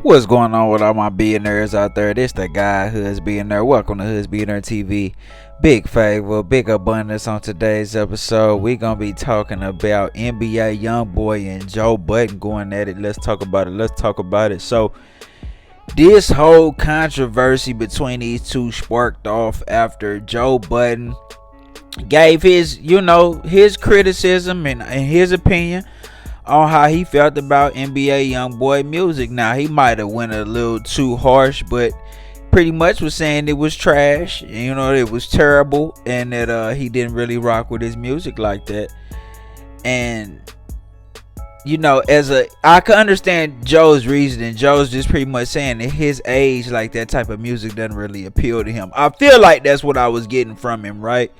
What's going on with all my billionaires out there? This the guy Hoods Billionaire. Welcome to Hoods Billionaire TV. Big favor, big abundance on today's episode. We gonna be talking about NBA YoungBoy and Joe Budden going at it. Let's talk about it. So this whole controversy between these two sparked off after Joe Budden gave his criticism and his opinion on how he felt about NBA YoungBoy music. Now, he might have went a little too harsh, but pretty much was saying it was trash, it was terrible, and that he didn't really rock with his music like that. And I can understand Joe's reasoning. Joe's just pretty much saying that his age, like, that type of music doesn't really appeal to him. I feel like that's what I was getting from him, right?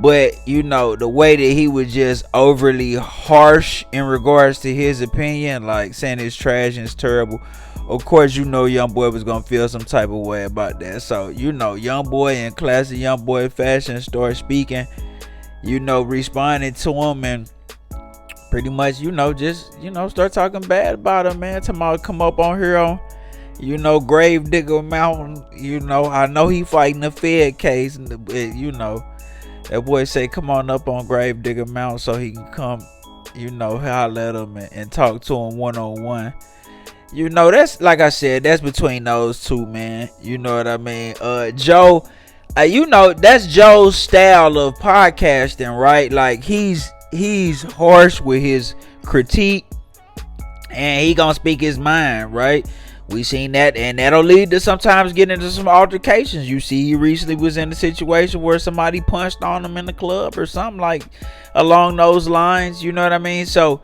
But the way that he was just overly harsh in regards to his opinion, like saying it's trash and it's terrible, of course YoungBoy was gonna feel some type of way about that. So YoungBoy in classic YoungBoy fashion started speaking, responding to him, and pretty much start talking bad about him, man. Tomorrow come up on here on Grave Digger Mountain. I know he fighting a Fed case, and that boy say come on up on Grave Digger Mountain so he can come, holler at him and talk to him one-on-one. That's, like I said, that's between those two, man. You know what I mean? Joe, that's Joe's style of podcasting, right? Like, he's harsh with his critique, and he gonna speak his mind, right? We seen that, and that'll lead to sometimes getting into some altercations. You see, he recently was in a situation where somebody punched on him in the club or something like along those lines. You know what I mean? So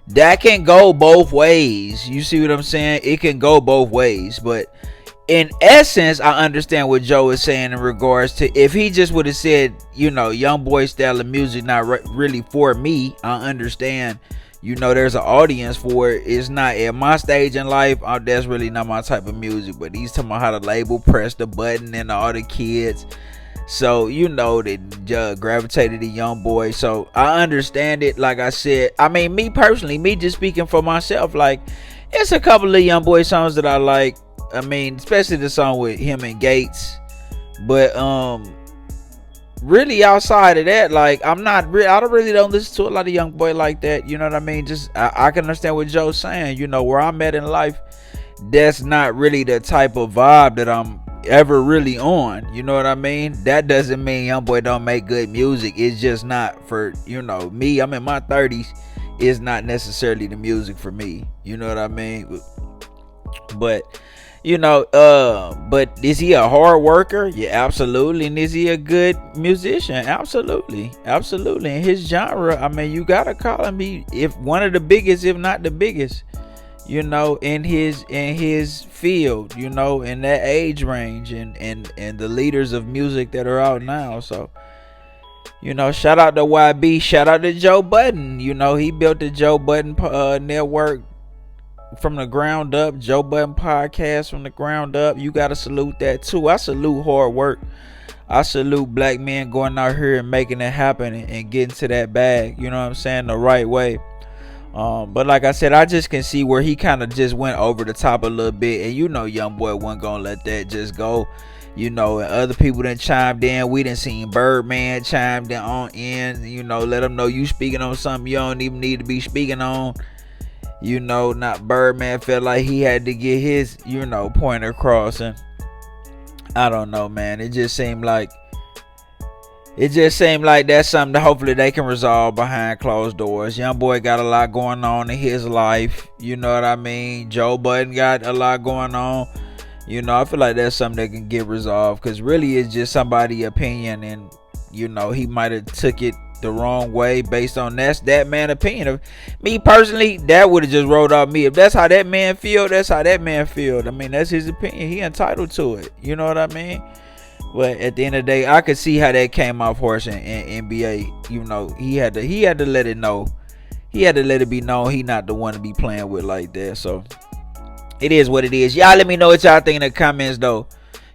that can go both ways. You see what I'm saying? It can go both ways. But in essence, I understand what Joe is saying in regards to if he just would have said, YoungBoy style of music not really for me. I understand. There's an audience for it. It's not at my stage in life. That's really not my type of music. But he's talking about how the label pressed the button and all the kids. So, they gravitated to YoungBoy. So, I understand it. Like I said, I mean, me personally, me just speaking for myself, like, it's a couple of YoungBoy songs that I like. I mean, especially the song with him and Gates. But, really outside of that, like, I don't listen to a lot of YoungBoy like that. You know what I mean? Just I can understand what Joe's saying. Where I'm at in life, that's not really the type of vibe that I'm ever really on. You know what I mean? That doesn't mean YoungBoy don't make good music. It's just not for me. I'm in my 30s. It's not necessarily the music for me. You know what I mean? But but is he a hard worker? Yeah, absolutely. And is he a good musician? Absolutely. In his genre, I mean, you gotta call him if one of the biggest, if not the biggest, in his field, in that age range, and the leaders of music that are out now. So shout out to YB, shout out to Joe Budden. He built the Joe Budden network from the ground up. Joe Budden podcast from the ground up. You gotta salute that too. I salute hard work. I salute black men going out here and making it happen and getting to that bag, you know what I'm saying, the right way. But like I said, I just can see where he kind of just went over the top a little bit, and YoungBoy wasn't gonna let that just go. And other people done chimed in. We done seen Birdman chimed in, let them know you speaking on something you don't even need to be speaking on. Not Birdman felt like he had to get his, point across. And I don't know, man. It just seemed like that's something that hopefully they can resolve behind closed doors. YoungBoy got a lot going on in his life. You know what I mean? Joe Budden got a lot going on. I feel like that's something that can get resolved, because really it's just somebody's opinion, and he might have took it the wrong way based on that man's opinion. Of me personally, that would have just rolled off me. If that's how that man feel, that's how that man feel. I mean, that's his opinion. He entitled to it. You know what I mean? But at the end of the day, I could see how that came off harsh in NBA. He had to let it know. He had to let it be known he not the one to be playing with like that. So it is what it is. Y'all let me know what y'all think in the comments though.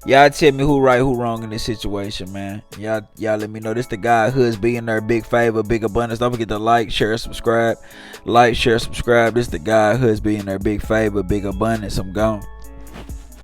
Y'all tell me who right, who wrong in this situation, man. Y'all let me know. This the guy Hoods being there. Big favor, big abundance. Don't forget to like, share, subscribe. Like, share, subscribe. This the guy Hoods being there. Big favor, big abundance. I'm gone.